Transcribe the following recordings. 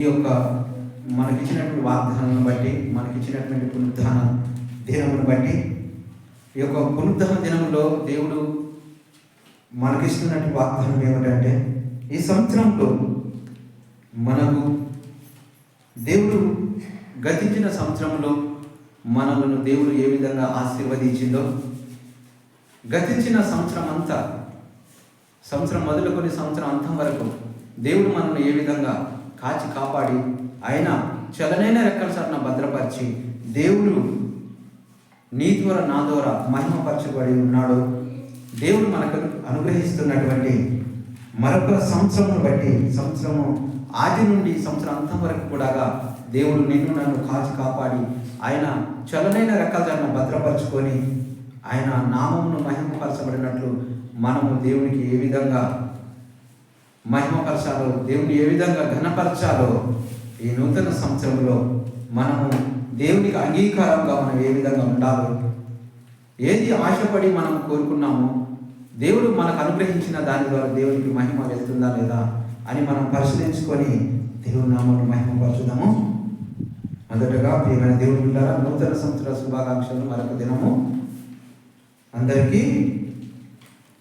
ఈ యొక్క మనకిచ్చినటువంటి వాగ్దానాలను బట్టి, మనకిచ్చినటువంటి పునరుద్ధాన దినమును బట్టి, ఈ యొక్క పునరుద్ధాన దినంలో దేవుడు మనకిస్తున్నటువంటి వాగ్దానం ఏమిటంటే, ఈ సంవత్సరంలో మనకు దేవుడు గతించిన సంవత్సరంలో మనలను దేవుడు ఏ విధంగా ఆశీర్వదించిందో, గతించిన సంవత్సరం అంతా, సంవత్సరం మొదలుకొని సంవత్సరం అంతం వరకు దేవుడు మనల్ని ఏ విధంగా కాచి కాపాడి ఆయన చలనైన రెక్కల చాటున భద్రపరిచి దేవుడు నీ ద్వారా నా ద్వారా మహిమపరచబడి ఉన్నాడు. దేవుడు మనకు అనుగ్రహిస్తున్నటువంటి మరొక సంవత్సరమును బట్టి, సంవత్సరము ఆది నుండి సంవత్సరం అంతం వరకు కూడా దేవుడు నిన్ను నన్ను కాచి కాపాడి ఆయన చలనైన రెక్కల చాటున భద్రపరచుకొని ఆయన నామమును మహిమపరచబడినట్లు మనము దేవునికి ఏ విధంగా మహిమపరచాలో, దేవుని ఏ విధంగా ఘనపరచాలో ఈ నూతన సంవత్సరంలో మనము దేవునికి అంగీకారంగా మనం ఏ విధంగా ఉండాలో, ఏది ఆశపడి మనం కోరుకున్నామో దేవుడు మనకు అనుగ్రహించిన దాని ద్వారా దేవునికి మహిమ వెళ్తుందా లేదా అని మనం పరిశీలించుకొని దేవుని నామమును మహిమపరచుదాము. మొదటగా ప్రియమైన దేవుని బిడ్డలారా, నూతన సంవత్సర శుభాకాంక్షలు. మరొక దినము అందరికీ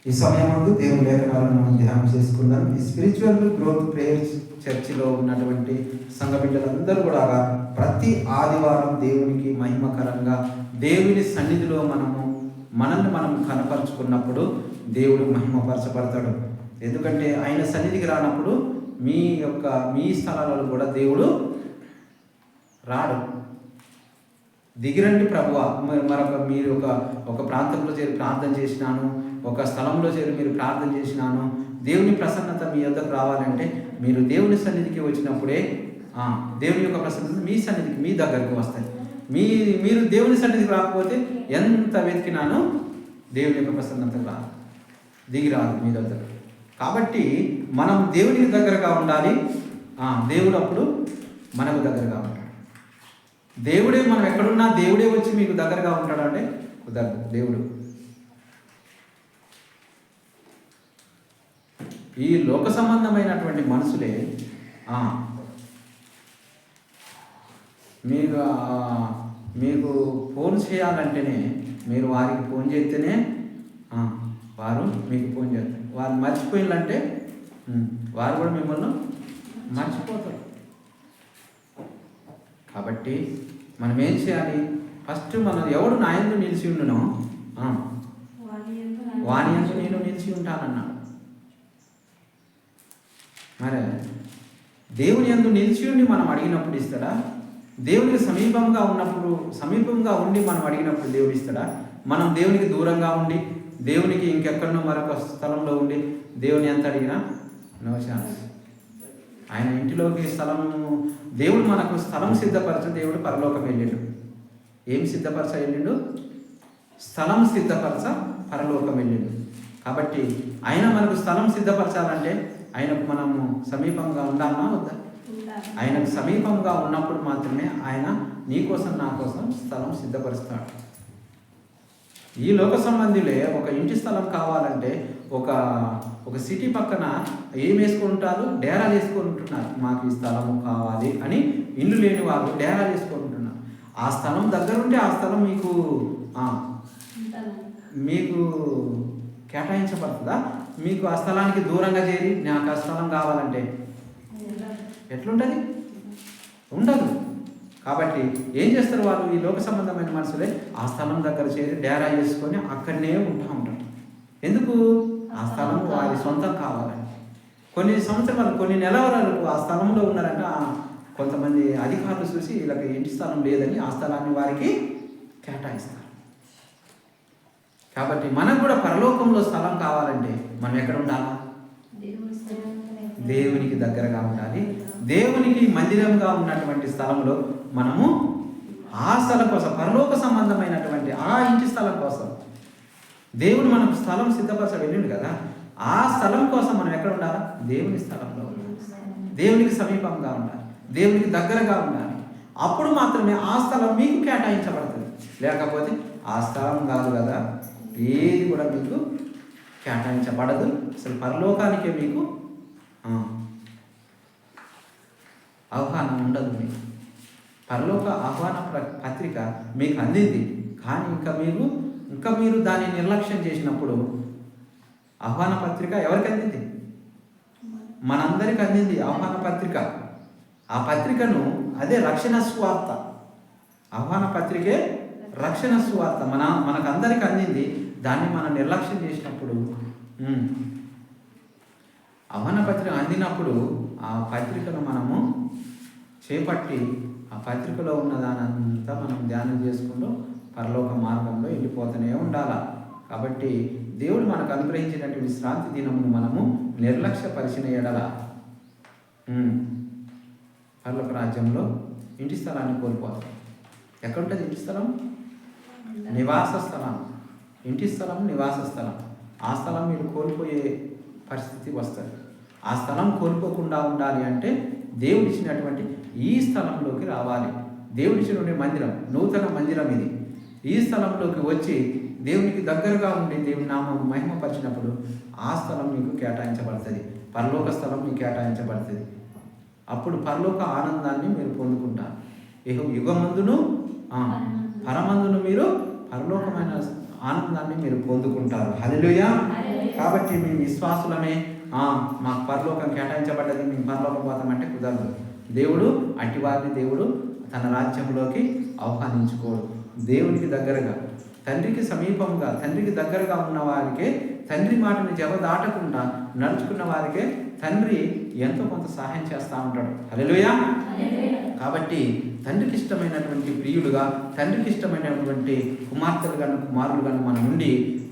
ఈ సమయమందు దేవుని లేఖనాలను మనం ధ్యానం చేసుకుందాం. ఈ స్పిరిచువల్ గ్రోత్ ప్రేయర్స్ చర్చిలో ఉన్నటువంటి సంఘ బిడ్డలందరూ కూడా ప్రతి ఆదివారం దేవునికి మహిమకరంగా దేవుని సన్నిధిలో మనల్ని మనం కనపరుచుకున్నప్పుడు దేవుడు మహిమపరచబడతాడు. ఎందుకంటే ఆయన సన్నిధికి రానప్పుడు మీ స్థలాలలో కూడా దేవుడు రాడు. దిగిరండి ప్రభువా, మీరు ఒక ప్రాంతంలో చేరి ప్రార్థన చేసినాను, ఒక స్థలంలో చేరి మీరు ప్రార్థన చేసినాను, దేవుని ప్రసన్నత మీ యొద్దకు రావాలంటే మీరు దేవుని సన్నిధికి వచ్చినప్పుడే దేవుని యొక్క ప్రసన్నత మీ సన్నిధికి, మీ దగ్గరకు వస్తాయి. మీరు దేవుని సన్నిధికి రాకపోతే ఎంత వెతికినానో దేవుని యొక్క ప్రసన్నత దిగి రాదు మీ దగ్గర. కాబట్టి మనం దేవునికి దగ్గరగా ఉండాలి. దేవుడు అప్పుడు మనకు దగ్గరగా ఉంటాడు. దేవుడే మనం ఎక్కడున్నా దేవుడే వచ్చి మీకు దగ్గరగా ఉంటాడు అంటే కుదరదు. దేవుడు ఈ లోక సంబంధమైనటువంటి మనుషులే మీకు ఫోన్ చేయాలంటేనే, మీరు వారికి ఫోన్ చేస్తేనే వారు మీకు ఫోన్ చేస్తారు. వారు మర్చిపోయిందంటే వారు కూడా మిమ్మల్ని మర్చిపోతారు. కాబట్టి మనం ఏం చేయాలి? ఫస్ట్ మనం ఎవడు నా యందు నిలిచి ఉండునో వాని యందు నేను నిలిచి ఉంటానన్నాడు. మరి దేవుని యందు నిలిచి ఉండి మనం అడిగినప్పుడు ఇస్తాడా? దేవునికి సమీపంగా ఉండి మనం అడిగినప్పుడు దేవుడు ఇస్తాడా? మనం దేవునికి దూరంగా ఉండి, దేవునికి ఇంకెక్కడనో మరొక స్థలంలో ఉండి దేవుని ఎంత అడిగినా నో ఛాన్స్. ఆయన ఇంటిలోకి దేవుడు మనకు స్థలం సిద్ధపరచ, దేవుడు పరలోకం వెళ్ళిండు. ఏం సిద్ధపరచ వెళ్ళిండు? స్థలం సిద్ధపరచ పరలోకం వెళ్ళిండు. కాబట్టి ఆయన మనకు స్థలం సిద్ధపరచాలంటే ఆయనకు మనము సమీపంగా ఉండాలన్నా వద్దా? ఆయనకు సమీపంగా ఉన్నప్పుడు మాత్రమే ఆయన నీ కోసం నా కోసం స్థలం సిద్ధపరుస్తాడు. ఈ లోక సంబంధులే ఒక ఇంటి స్థలం కావాలంటే ఒక సిటీ పక్కన ఏం వేసుకుంటారు? డేరాలు వేసుకుంటున్నారు. మాకు ఈ స్థలము కావాలి అని ఇల్లు లేని వాళ్ళు డేరాలు వేసుకుంటున్నారు. ఆ స్థలం దగ్గర ఉంటే ఆ స్థలం మీకు కేటాయించబడుతుందా? మీకు ఆ స్థలానికి దూరంగా చేరి నాకు ఆ స్థలం కావాలంటే ఎట్లుంటుంది? ఉండదు. కాబట్టి ఏం చేస్తారు వాళ్ళు? ఈ లోక సంబంధమైన మనుషులే ఆ స్థలం దగ్గర చేరి డేరా చేసుకొని అక్కడనే ఉంటారు. ఎందుకు? ఆ స్థలం వారి సొంతం కావాలని. కొన్ని సంవత్సరాలు, కొన్ని నెలల వరకు ఆ స్థలంలో ఉన్నారంట. కొంతమంది అధికారులు చూసి వీళ్ళకి ఇంటి స్థలం లేదని ఆ స్థలాన్ని వారికి కేటాయిస్తారు. కాబట్టి మనకు కూడా పరలోకంలో స్థలం కావాలంటే మనం ఎక్కడ ఉండాలా? దేవునికి దగ్గరగా ఉండాలి. దేవునికి మందిరంగా ఉన్నటువంటి స్థలంలో మనము ఆ స్థలం కోసం, పరలోక సంబంధమైనటువంటి ఆ ఇంటి స్థలం కోసం దేవుడు మనకు స్థలం సిద్ధపరచ వెళ్ళిండు కదా. ఆ స్థలం కోసం మనం ఎక్కడ ఉండాలా? దేవుని స్థలంలో ఉండాలి. దేవునికి సమీపంగా ఉండాలి, దేవునికి దగ్గరగా ఉండాలి. అప్పుడు మాత్రమే ఆ స్థలం మీకు కేటాయించబడుతుంది. లేకపోతే ఆ స్థలం కాదు కదా, ఏది కూడా మీకు కేటాయించబడదు. అసలు పరలోకానికే మీకు అవగాహన ఉండదు. మీకు పరలోక ఆహ్వాన పత్రిక మీకు అందింది, కానీ ఇంకా మీరు దాన్ని నిర్లక్ష్యం చేసినప్పుడు ఆహ్వాన పత్రిక ఎవరికి అందింది? మనందరికి అందింది ఆహ్వాన పత్రిక. ఆ పత్రికను అదే రక్షణ సువార్త. ఆహ్వాన పత్రికే రక్షణ సువార్త మనకందరికి అందింది. దాన్ని మనం నిర్లక్ష్యం చేసినప్పుడు, ఆహ్వాన పత్రిక అందినప్పుడు ఆ పత్రికను మనము చేపట్టి ఆ పత్రికలో ఉన్న దానంతా మనం ధ్యానం చేసుకుంటూ పరలోక మార్గంలో వెళ్ళిపోతూనే ఉండాలి. కాబట్టి దేవుడు మనకు అనుగ్రహించినటువంటి విశ్రాంతి దినమును మనము నిర్లక్ష్యపరిచిన ఎడల పరలోక రాజ్యంలో ఇంటి స్థలాన్ని కోల్పోతాం. ఎక్కడుంటుంది ఇంటి స్థలం? నివాస స్థలం. ఇంటి స్థలం నివాస స్థలం. ఆ స్థలం మీరు కోల్పోయే పరిస్థితి వస్తుంది. ఆ స్థలం కోల్పోకుండా ఉండాలి అంటే దేవుడు ఇచ్చినటువంటి ఈ స్థలంలోకి రావాలి. దేవుడు ఇచ్చినటువంటి మందిరం, నూతన మందిరం ఇది. ఈ స్థలంలోకి వచ్చి దేవునికి దగ్గరగా ఉండి దేవుని నామం మహిమపరిచినప్పుడు ఆ స్థలం మీకు కేటాయించబడుతుంది. పరలోక స్థలం మీకు కేటాయించబడుతుంది. అప్పుడు పరలోక ఆనందాన్ని మీరు పొందుకుంటారు. యుగమందును పరమందును మీరు పరలోకమైన ఆనందాన్ని మీరు పొందుకుంటారు. హల్లెలూయా. కాబట్టి మీ విశ్వాసులమే మాకు పరలోకం కేటాయించబడ్డది, మేము పరలోకం పోతామంటే కుదరదు. దేవుడు అట్టివారిని దేవుడు తన రాజ్యంలోకి ఆహ్వానించుకోడు. దేవునికి దగ్గరగా, తండ్రికి సమీపంగా, తండ్రికి దగ్గరగా ఉన్న వారికే, తండ్రి మాటని జవదాటకుండా నడుచుకున్న వారికే తండ్రి ఎంతో కొంత సహాయం చేస్తూ ఉంటాడు. హల్లెలూయా. కాబట్టి తండ్రికి ఇష్టమైనటువంటి ప్రియులుగా, తండ్రికి ఇష్టమైనటువంటి కుమారులుగాను మనం ఉండి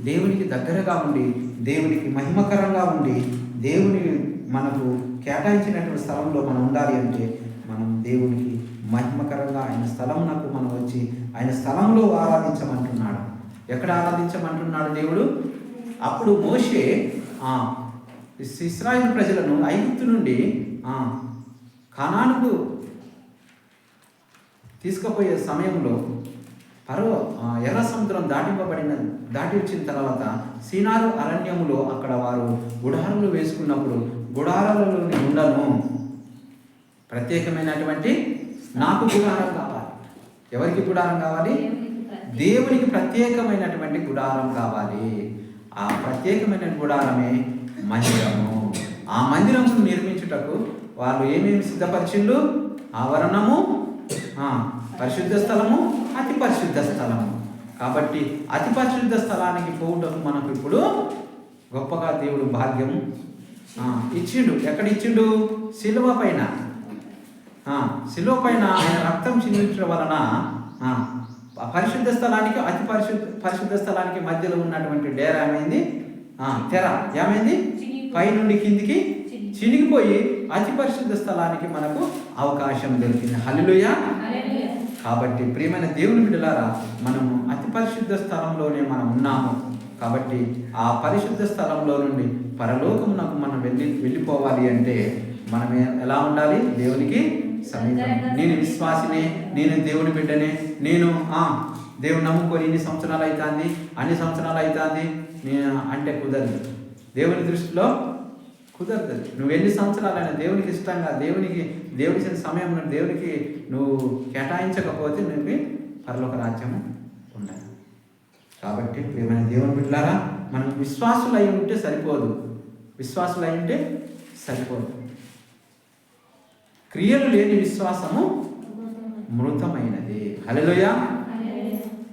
దేవునికి దగ్గరగా ఉండి దేవునికి మహిమకరంగా ఉండి దేవుని మనకు కేటాయించినటువంటి స్థలంలో మనం ఉండాలి అంటే మనం దేవునికి మహిమకరంగా ఆయన స్థలమునకు మనం వచ్చి ఆయన స్థలంలో ఆరాధించమంటున్నాడు. ఎక్కడ ఆరాధించమంటున్నాడు దేవుడు? అప్పుడు మోషే ఇశ్రాయేలు ప్రజలను ఐగుప్తు నుండి కనానుకు తీసుకుపోయే సమయంలో ఎర్ర సముద్రం దాటి వచ్చిన తర్వాత సీనారు అరణ్యములో అక్కడ వారు గుడారాలు వేసుకున్నప్పుడు గుడారాలలో ఉండను ప్రత్యేకమైనటువంటి నాకు గుడారం కావాలి. ఎవరికి గుడారం కావాలి? దేవునికి ప్రత్యేకమైనటువంటి గుడారం కావాలి. ఆ ప్రత్యేకమైన గుడారమే మందిరము. ఆ మందిరమును నిర్మించుటకు వాళ్ళు ఏమేమి సిద్ధపరిచిండ్రు? ఆవరణము, పరిశుద్ధ స్థలము, అతి పరిశుద్ధ స్థలము. కాబట్టి అతి పరిశుద్ధ స్థలానికి పోవుటకు మనకు ఇప్పుడు గొప్పగా దేవుడు భాగ్యం ఇచ్చిండు. ఎక్కడ ఇచ్చిండు? శిలువ పైన. శిలువ పైన ఆయన రక్తం చిందించడం వలన పరిశుద్ధ స్థలానికి అతి పరిశుద్ధ స్థలానికి మధ్యలో ఉన్నటువంటి డేరా ఏమైంది? తెర ఏమైంది? పైనుండి కిందికి చినిగిపోయి అతి పరిశుద్ధ స్థలానికి మనకు అవకాశం దొరికింది. హల్లెలూయా. కాబట్టి ప్రియమైన దేవుని బిడ్డలారా, మనము అతి పరిశుద్ధ స్థలంలోనే మనం ఉన్నాము. కాబట్టి ఆ పరిశుద్ధ స్థలంలో నుండి పరలోకమునకు మనం వెళ్ళిపోవాలి అంటే మనం ఎలా ఉండాలి? దేవునికి సమీపం. నేను విశ్వాసినే, నేను దేవుని బిడ్డనే, నేను దేవుని నమ్ముకొని ఇన్ని సంవత్సరాలు అవుతుంది, అన్ని సంవత్సరాలు అవుతుంది అంటే కుదరదు. దేవుని దృష్టిలో కుదరదు. నువ్వు ఎన్ని సంవత్సరాలైనా దేవునికి ఇష్టంగా దేవుడిచ్చిన సమయం దేవునికి నువ్వు కేటాయించకపోతే నువ్వు పరలోక రాజ్యము ఉండదు. కాబట్టి ప్రియమైన దేవుని బిడ్డలారా, మనం విశ్వాసులు అయి ఉంటే సరిపోదు. క్రియలు లేని విశ్వాసము మృతమైనది. హల్లెలూయా.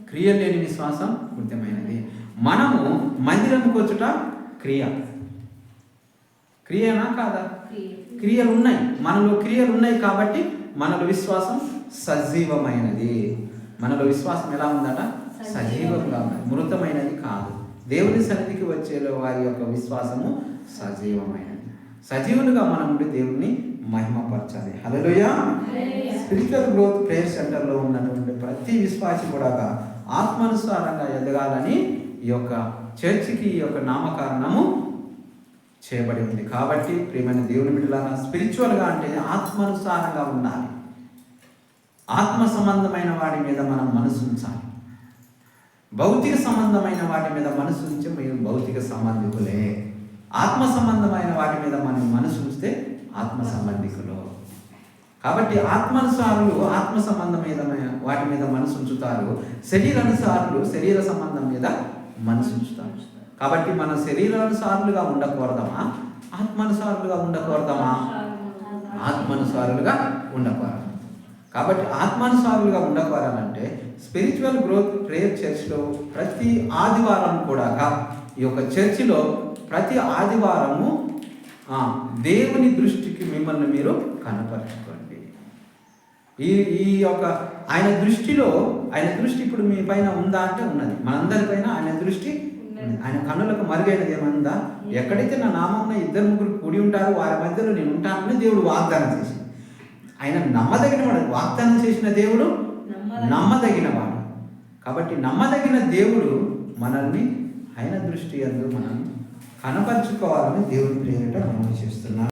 క్రియలు లేని విశ్వాసం మృతమైనది. మనము మందిరంకి వచ్చుట క్రియనా కాదా? క్రియలు ఉన్నాయి, మనలో క్రియలు ఉన్నాయి. కాబట్టి మనలో విశ్వాసం సజీవమైనది. మనలో విశ్వాసం ఎలా ఉందట? సజీవంగా ఉంది, మృతమైనది కాదు. దేవుని సన్నిధికి వచ్చే వారి యొక్క విశ్వాసము సజీవమైనది. సజీవులుగా మనం ఉండి దేవుణ్ణి మహిమపరచాలి. హల్లెలూయా. స్పిరిచువల్ గ్రోత్ ప్రేయర్ సెంటర్లో ఉన్నటువంటి ప్రతి విశ్వాసి కూడా ఆత్మానుసారంగా ఎదగాలని ఈ యొక్క చర్చికి ఈ యొక్క నామకరణము చేయబడి ఉంది. కాబట్టి ప్రియమైన దేవుని బిడ్డలారా, స్పిరిచువల్గా అంటే ఆత్మానుసారంగా ఉండాలి. ఆత్మ సంబంధమైన వాటి మీద మనం మనసు ఉంచాలి. భౌతిక సంబంధమైన వాటి మీద మనసు ఉంచి మీరు భౌతిక సంబంధికులే. ఆత్మ సంబంధమైన వాటి మీద మనం మనసు ఉంచితే ఆత్మ సంబంధికులు. కాబట్టి ఆత్మానుసారులు ఆత్మ సంబంధమైన వాటి మీద మనసు ఉంచుతారు, శరీరానుసారులు శరీర సంబంధం మీద మనసు ఉంచుతారు. కాబట్టి మనం శరీరానుసారులుగా ఉండకూడదమా, ఆత్మానుసారులుగా ఉండకూడదమా? ఆత్మానుసారులుగా ఉండకూడదు. కాబట్టి ఆత్మానుసారులుగా ఉండకూడాలంటే స్పిరిచువల్ గ్రోత్ ప్రేయర్ చర్చ్లో ప్రతి ఆదివారం కూడా, ఈ యొక్క చర్చిలో ప్రతి ఆదివారము దేవుని దృష్టికి మిమ్మల్ని మీరు కనపరచుకోండి. ఈ యొక్క ఆయన దృష్టి ఇప్పుడు మీ పైన ఉందా అంటే ఉన్నది. మనందరిపైన ఆయన దృష్టి, ఆయన కన్నులకు మరుగైనది ఏమన్నా? ఎక్కడైతే నా నామం 2-3 కూడి ఉంటారో వారి మధ్యలో నేను ఉంటానని దేవుడు వాగ్దానం చేసి, ఆయన నమ్మదగినవాడు. వాగ్దానం చేసిన దేవుడు నమ్మదగినవాడు. కాబట్టి నమ్మదగిన దేవుడు మనల్ని ఆయన దృష్టి యందు మనం కనపరుచుకోవాలని దేవుని ప్రేరట మనం చేస్తున్నాం.